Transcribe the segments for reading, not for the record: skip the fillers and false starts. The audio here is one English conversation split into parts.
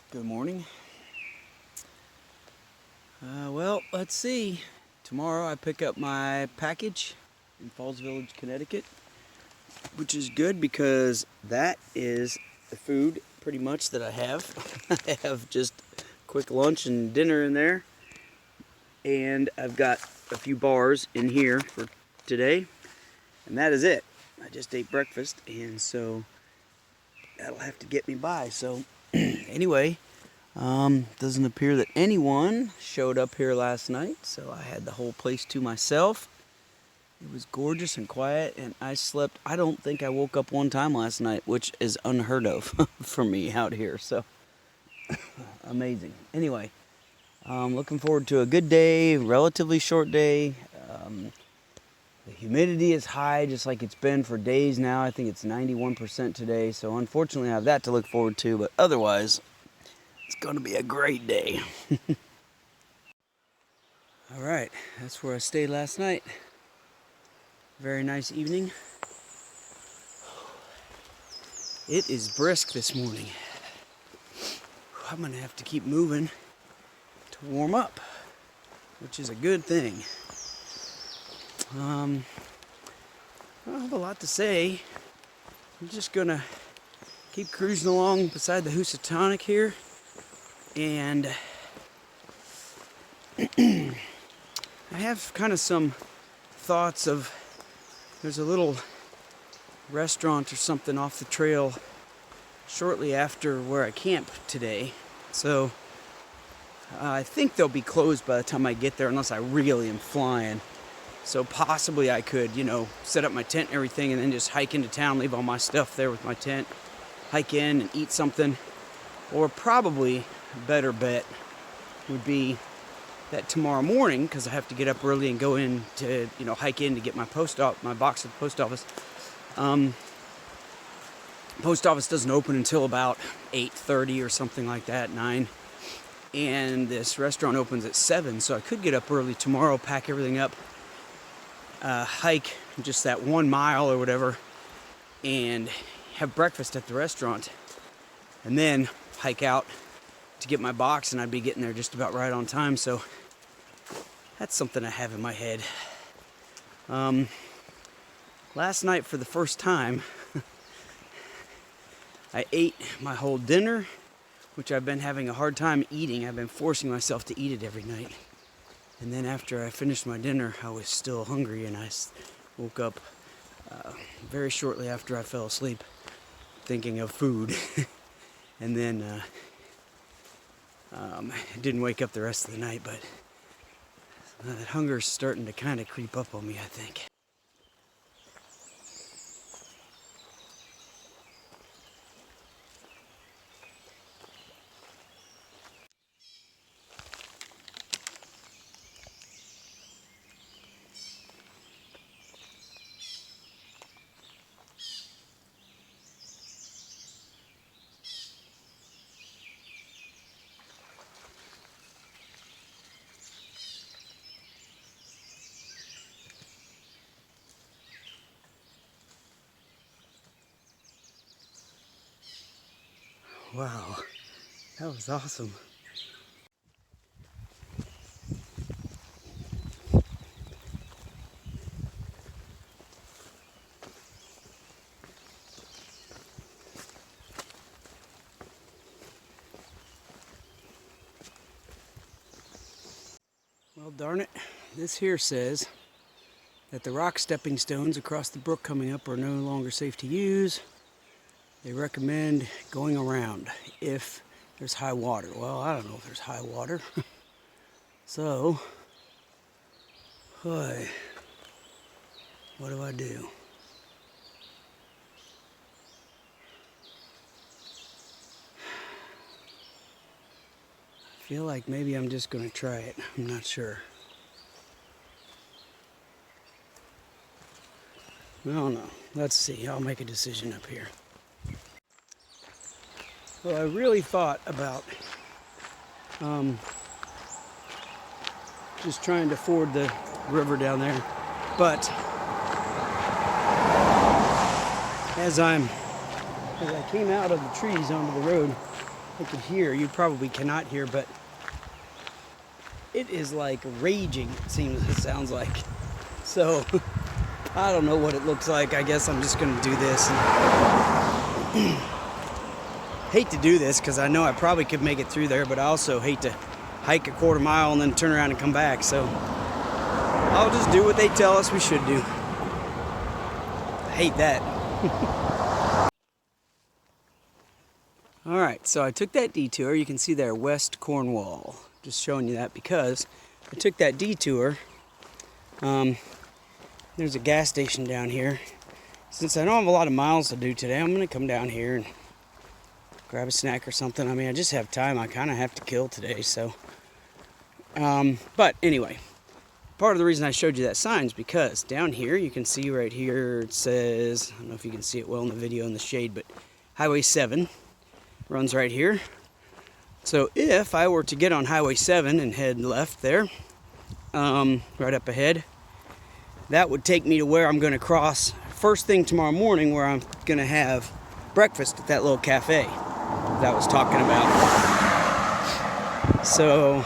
Good morning. Well, let's see. Tomorrow I pick up my package in Falls Village, Connecticut, which is good because that is the food pretty much that I have. I have just quick lunch and dinner in there, and I've got a few bars in here for today, and that is it. I just ate breakfast, and so that'll have to get me by. So anyway, doesn't appear that anyone showed up here last night, so I had the whole place to myself. It was gorgeous and quiet, and I slept. I don't think I woke up one time last night, which is unheard of for me out here, so amazing. Anyway, looking forward to a good day, relatively short day. The humidity is high, just like it's been for days now. I think it's 91% today, so unfortunately I have that to look forward to, but otherwise, it's going to be a great day. All right, that's where I stayed last night. Very nice evening. It is brisk this morning. I'm going to have to keep moving to warm up, which is a good thing. I don't have a lot to say. I'm just going to keep cruising along beside the Housatonic here. And I have kind of some thoughts of, there's a little restaurant or something off the trail shortly after where I camp today. So I think they'll be closed by the time I get there unless I really am flying. So possibly I could, set up my tent and everything and then just hike into town, leave all my stuff there with my tent, hike in and eat something. Or probably a better bet would be that tomorrow morning, because I have to get up early and go in to, hike in to get my box at the post office. Post office doesn't open until about 8:30 or something like that, 9. And this restaurant opens at 7, so I could get up early tomorrow, pack everything up, hike just that 1 mile or whatever, and have breakfast at the restaurant, and then hike out to get my box, and I'd be getting there just about right on time. So that's something I have in my head. Last night, for the first time, I ate my whole dinner, which I've been having a hard time eating. I've been forcing myself to eat it every night. And then after I finished my dinner, I was still hungry, and I woke up very shortly after I fell asleep thinking of food. And then didn't wake up the rest of the night, but that hunger's starting to kind of creep up on me, I think. Wow, that was awesome. Well, darn it, this here says that the rock stepping stones across the brook coming up are no longer safe to use. They recommend going around if there's high water. Well, I don't know if there's high water. So, boy, what do I do? I feel like maybe I'm just going to try it. I'm not sure. I don't know. Let's see. I'll make a decision up here. Well, I really thought about just trying to ford the river down there, but as I came out of the trees onto the road, I could hear, you probably cannot hear, but it is like raging, it sounds like. So, I don't know what it looks like. I guess I'm just gonna do this. Hate to do this because I know I probably could make it through there, but I also hate to hike a quarter mile and then turn around and come back. So I'll just do what they tell us we should do. I hate that. All right, so I took that detour. You can see there, West Cornwall. Just showing you that because I took that detour. There's a gas station down here. Since I don't have a lot of miles to do today, I'm gonna come down here and grab a snack or something. I mean, I just have time. I kind of have to kill today, so. But anyway, part of the reason I showed you that sign is because down here, you can see right here, it says, I don't know if you can see it well in the video in the shade, but Highway 7 runs right here. So if I were to get on Highway 7 and head left there, right up ahead, that would take me to where I'm gonna cross first thing tomorrow morning, where I'm gonna have breakfast at that little cafe that I was talking about. So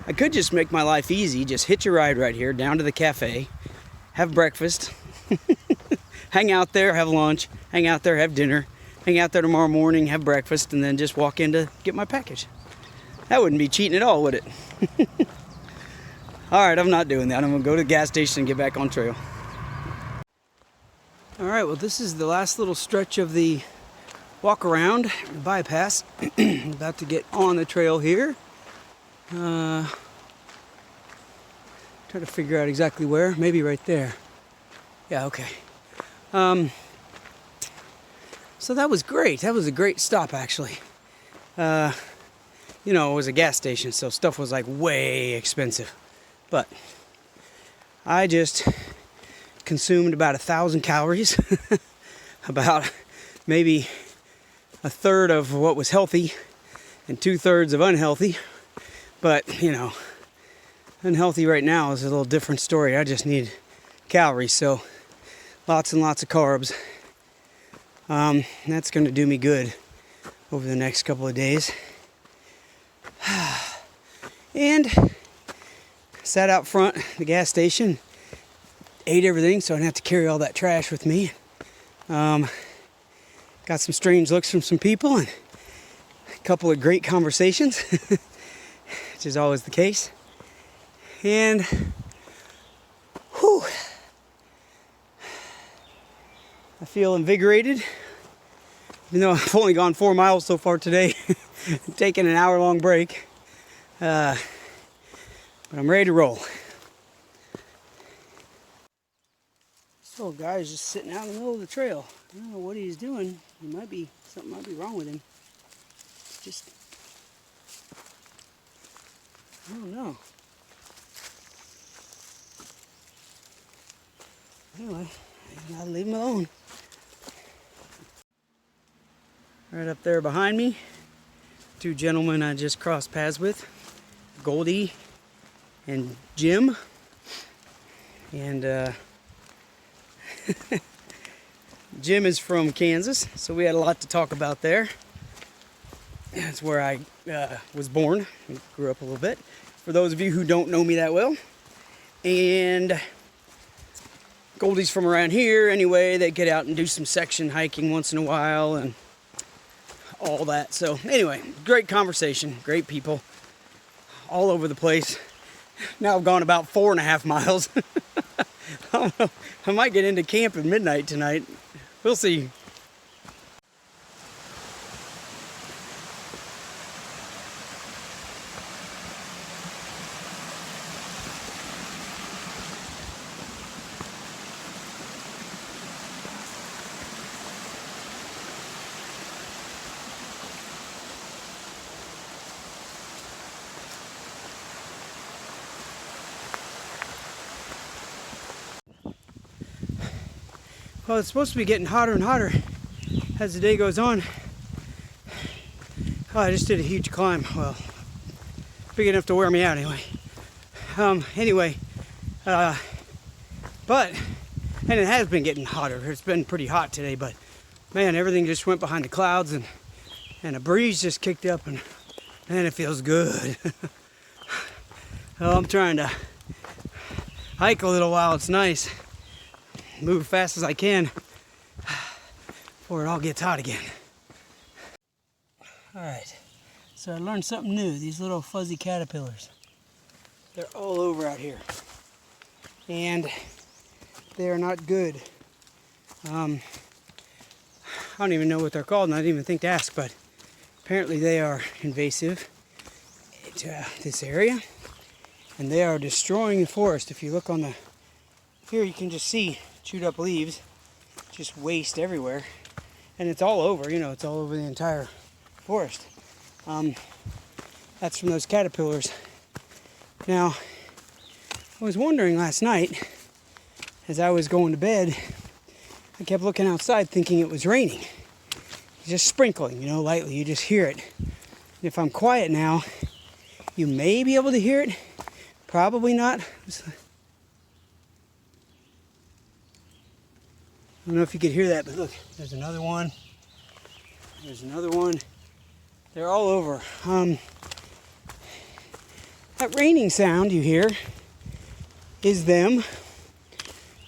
I could just make my life easy, just hitch a ride right here down to the cafe, have breakfast, hang out there, have lunch, hang out there, have dinner, hang out there tomorrow morning, have breakfast, and then just walk in to get my package. That wouldn't be cheating at all, would it? All right, I'm not doing that. I'm gonna go to the gas station and get back on trail. All right, well, this is the last little stretch of the walk around, the bypass. About to get on the trail here. Try to figure out exactly where. Maybe right there. Yeah, okay. So that was great. That was a great stop, actually. You know, it was a gas station, so stuff was like way expensive. But I just consumed about 1,000 calories, about maybe a third of what was healthy and 2/3 of unhealthy. But, you know, unhealthy right now is a little different story. I just need calories, so lots and lots of carbs. That's going to do me good over the next couple of days. And sat out front the gas station, ate everything so I didn't have to carry all that trash with me. Got some strange looks from some people and a couple of great conversations, which is always the case. And whew, I feel invigorated, even though I've only gone 4 miles so far today, taking an hour-long break. But I'm ready to roll. This little guy is just sitting out in the middle of the trail. I don't know what he's doing. Something might be wrong with him. It's just, I don't know. Anyway, I gotta leave him alone. Right up there behind me, 2 gentlemen I just crossed paths with, Goldie and Jim. And Jim is from Kansas, so we had a lot to talk about there. That's where I was born and grew up a little bit, for those of you who don't know me that well. And Goldie's from around here anyway. They get out and do some section hiking once in a while and all that. So anyway, great conversation, great people, all over the place. Now I've gone about 4.5 miles. I don't know, I might get into camp at midnight tonight. We'll see. Well, it's supposed to be getting hotter and hotter as the day goes on. Oh, I just did a huge climb. Well, big enough to wear me out anyway. And it has been getting hotter. It's been pretty hot today, but man, everything just went behind the clouds and a breeze just kicked up, and man, it feels good. Well, I'm trying to hike a little while. It's nice. Move as fast as I can before it all gets hot again. All right, so I learned something new. These little fuzzy caterpillars, they're all over out here, and they are not good. I don't even know what they're called, and I didn't even think to ask, but apparently they are invasive to this area, and they are destroying the forest. If you look on the, here you can just see chewed up leaves, just waste everywhere, and it's all over, you know, it's all over the entire forest. That's from those caterpillars. Now, I was wondering last night, as I was going to bed, I kept looking outside thinking it was raining. Just sprinkling, you know, lightly. You just hear it. And if I'm quiet now, you may be able to hear it. Probably not. I don't know if you could hear that, but look, there's another one. There's another one. They're all over. That raining sound you hear is them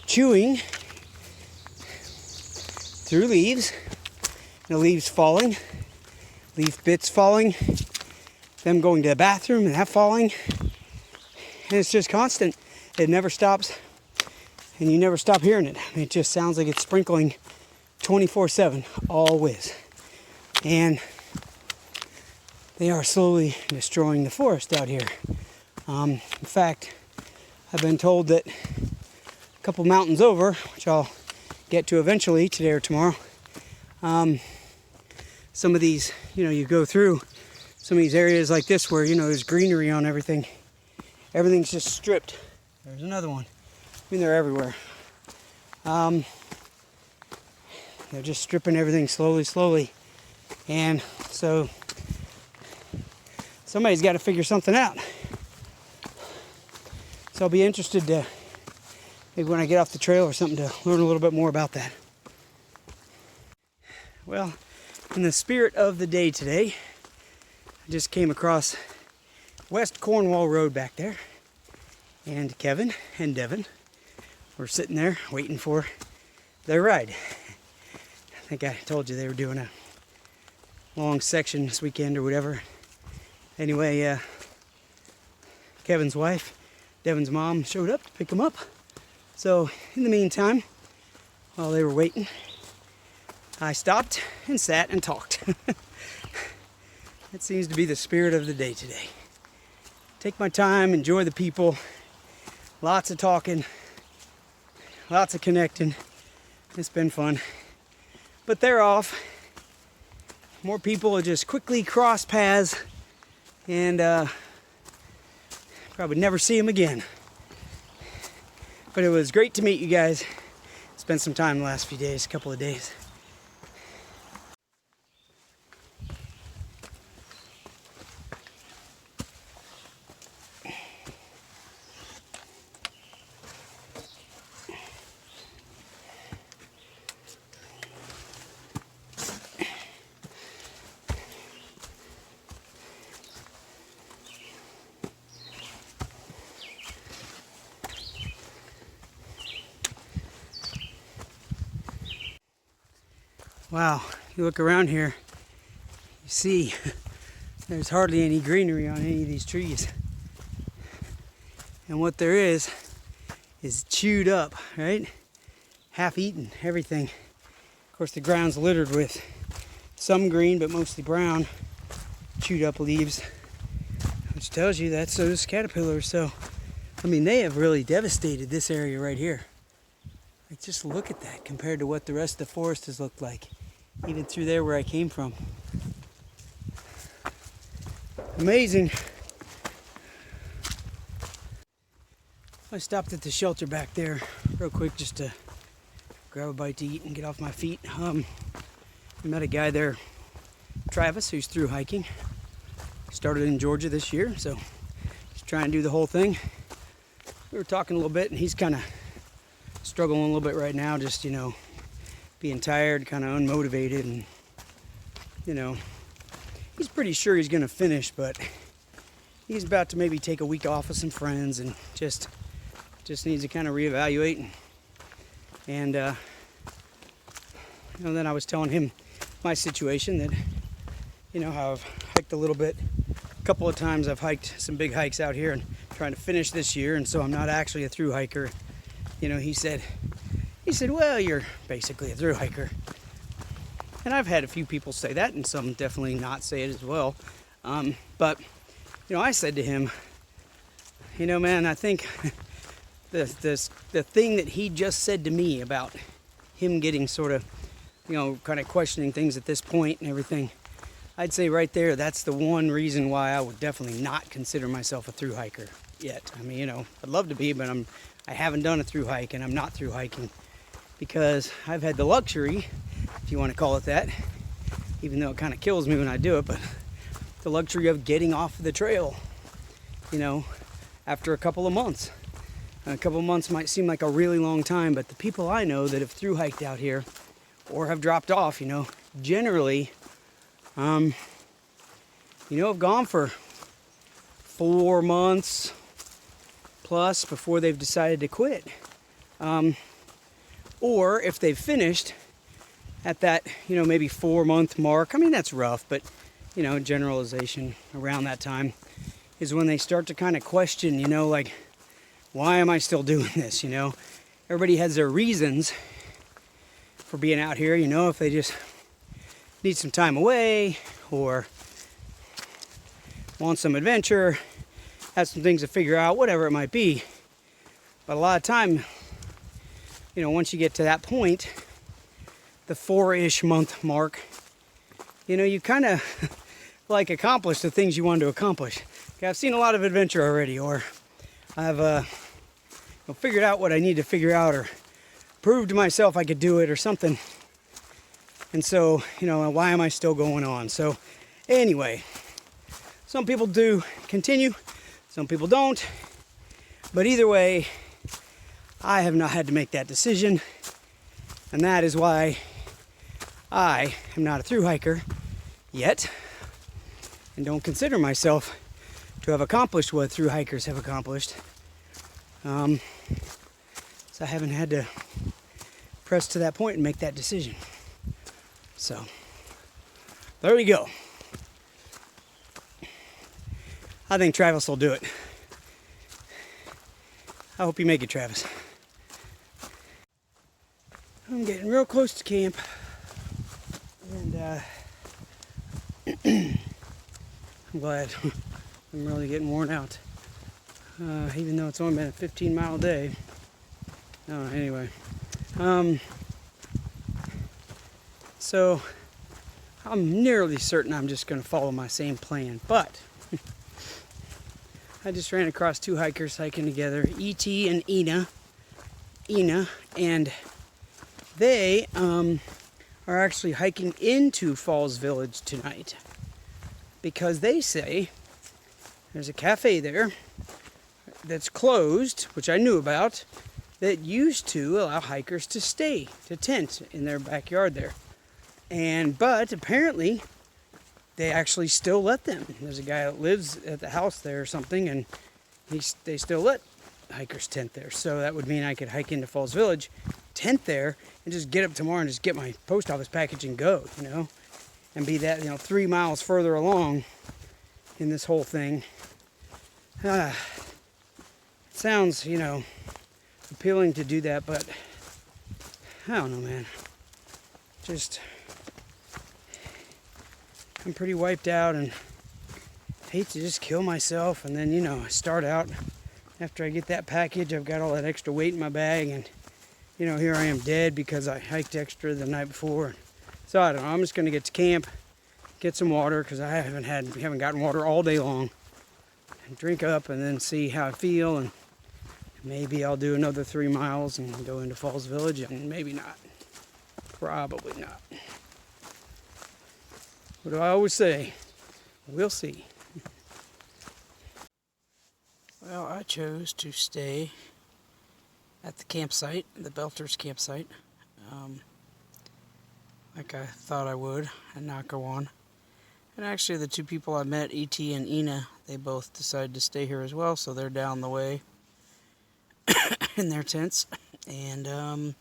chewing through leaves, the leaves falling, leaf bits falling, them going to the bathroom and that falling, and it's just constant. It never stops, and you never stop hearing it. I mean, it just sounds like it's sprinkling 24/7, always. And they are slowly destroying the forest out here. In fact, I've been told that a couple mountains over, which I'll get to eventually today or tomorrow, some of these, you know, you go through some of these areas like this where, you know, there's greenery on everything. Everything's just stripped. There's another one. I mean, they're everywhere. They're just stripping everything slowly. And so somebody's got to figure something out. So I'll be interested to, maybe when I get off the trail or something, to learn a little bit more about that. Well, in the spirit of the day today, I just came across West Cornwall Road back there, and Kevin and Devin were sitting there waiting for their ride. I think I told you they were doing a long section this weekend or whatever. Anyway, Kevin's wife, Devin's mom, showed up to pick them up. So in the meantime, while they were waiting, I stopped and sat and talked. That seems to be the spirit of the day today. Take my time, enjoy the people, lots of talking, lots of connecting. It's been fun. But they're off. More people will just quickly cross paths and probably never see them again. But it was great to meet you guys. Spent some time the last few days, couple of days. Wow, you look around here, you see there's hardly any greenery on any of these trees. And what there is chewed up, right? Half eaten, everything. Of course, the ground's littered with some green, but mostly brown, chewed up leaves, which tells you that's those caterpillars. So, I mean, they have really devastated this area right here. Like, just look at that compared to what the rest of the forest has looked like, even through there where I came from. Amazing. I stopped at the shelter back there real quick just to grab a bite to eat and get off my feet. I met a guy there, Travis, who's through hiking. Started in Georgia this year, so he's trying to do the whole thing. We were talking a little bit, and he's kind of struggling a little bit right now, just, you know, being tired, kind of unmotivated, and you know, he's pretty sure he's gonna finish, but he's about to maybe take a week off with some friends and just needs to kind of reevaluate. And then I was telling him my situation, that how I've hiked a little bit. A couple of times I've hiked some big hikes out here and trying to finish this year, and so I'm not actually a through hiker. He said, well, you're basically a through hiker. And I've had a few people say that, and some definitely not say it as well. But I said to him, man, I think the thing that he just said to me about him getting sort of, kind of questioning things at this point and everything, I'd say right there, that's the one reason why I would definitely not consider myself a through hiker yet. I mean, I'd love to be, but I haven't done a through hike, and I'm not through hiking because I've had the luxury, if you want to call it that, even though it kind of kills me when I do it, but the luxury of getting off the trail, after a couple of months. A couple of months might seem like a really long time, but the people I know that have through hiked out here or have dropped off, generally, have gone for 4 months plus before they've decided to quit. Or if they've finished at that, maybe 4-month mark. I mean, that's rough, but, generalization around that time is when they start to kind of question, like, why am I still doing this? Everybody has their reasons for being out here, if they just need some time away or want some adventure, have some things to figure out, whatever it might be. But a lot of time, once you get to that point, the 4-ish month mark, you kind of like accomplish the things you wanted to accomplish. Okay, I've seen a lot of adventure already, or I've figured out what I need to figure out, or proved to myself I could do it, or something. And so, why am I still going on? So, anyway, some people do continue, some people don't. But either way, I have not had to make that decision, and that is why I am not a through hiker yet, and don't consider myself to have accomplished what through hikers have accomplished. So I haven't had to press to that point and make that decision. So there we go. I think Travis will do it. I hope you make it, Travis. I'm getting real close to camp, and I'm glad. I'm really getting worn out, even though it's only been a 15-mile day. Anyway, so I'm nearly certain I'm just going to follow my same plan, but I just ran across 2 hikers hiking together, E.T. and Ina, and they are actually hiking into Falls Village tonight because they say there's a cafe there that's closed, which I knew about, that used to allow hikers to stay, to tent in their backyard there. But apparently they actually still let them. There's a guy that lives at the house there or something, and they still let hikers tent there. So that would mean I could hike into Falls Village, tent there, and just get up tomorrow and just get my post office package and go, and be that, 3 miles further along in this whole thing. It sounds, appealing to do that, but I don't know, man. I'm pretty wiped out and hate to just kill myself. And then, I start out, after I get that package, I've got all that extra weight in my bag, and, here I am dead because I hiked extra the night before. So I don't know, I'm just going to get to camp, get some water, because I haven't gotten water all day long, and drink up and then see how I feel, and maybe I'll do another 3 miles and go into Falls Village, and maybe not. Probably not. What do I always say? We'll see. Well, I chose to stay at the campsite, the Belters campsite. like I thought I would, and not go on. And actually, the two people I met, E.T. and Ina, they both decided to stay here as well, so they're down the way in their tents. And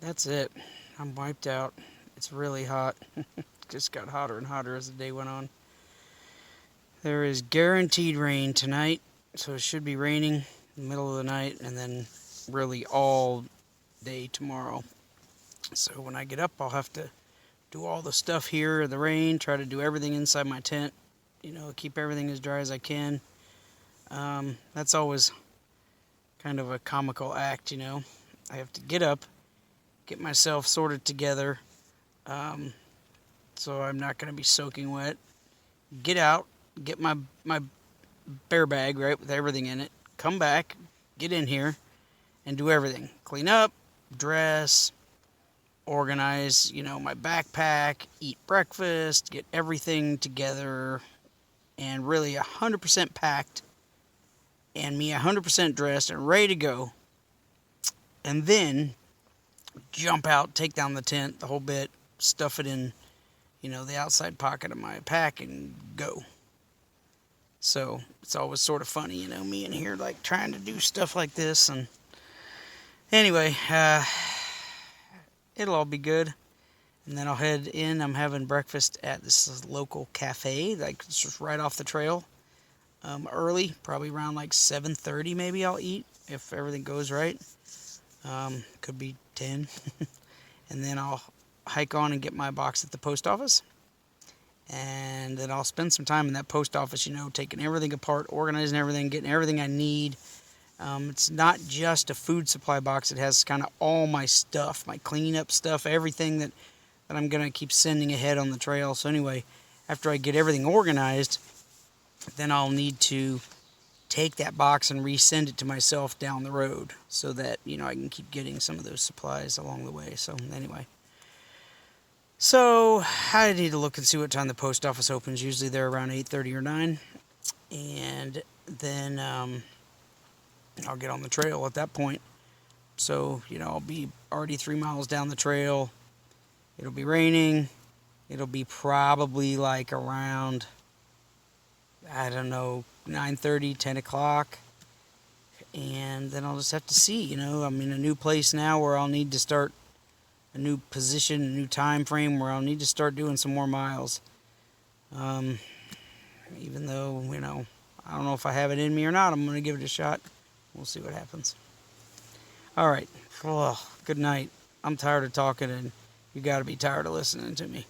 that's it. I'm wiped out. It's really hot. Just got hotter and hotter as the day went on. There is guaranteed rain tonight, so it should be raining in the middle of the night, and then really all day tomorrow. So when I get up, I'll have to do all the stuff here in the rain, try to do everything inside my tent, keep everything as dry as I can. That's always kind of a comical act, I have to get up, get myself sorted together, so I'm not going to be soaking wet, get out, get my bear bag, right, with everything in it, come back, get in here, and do everything. Clean up, dress, organize, my backpack, eat breakfast, get everything together, and really 100% packed, and me 100% dressed and ready to go. And then jump out, take down the tent, the whole bit, stuff it in, the outside pocket of my pack, and go. So it's always sort of funny, me in here like trying to do stuff like this. And anyway, it'll all be good. And then I'll head in. I'm having breakfast at this local cafe, like it's just right off the trail. Early, probably around like 7:30 maybe I'll eat if everything goes right. Could be 10. And then I'll hike on and get my box at the post office. And then I'll spend some time in that post office, taking everything apart, organizing everything, getting everything I need. It's not just a food supply box. It has kind of all my stuff, my cleanup stuff, everything that I'm going to keep sending ahead on the trail. So anyway, after I get everything organized, then I'll need to take that box and resend it to myself down the road so that, I can keep getting some of those supplies along the way. So anyway. So I need to look and see what time the post office opens. Usually they're around 8:30 or 9. And then I'll get on the trail at that point. So, I'll be already 3 miles down the trail. It'll be raining. It'll be probably like around, 9:30, 10 o'clock. And then I'll just have to see, I'm in a new place now where I'll need to start a new position, a new time frame where I'll need to start doing some more miles. Even though, I don't know if I have it in me or not, I'm going to give it a shot. We'll see what happens. All right. Oh, good night. I'm tired of talking, and you got to be tired of listening to me.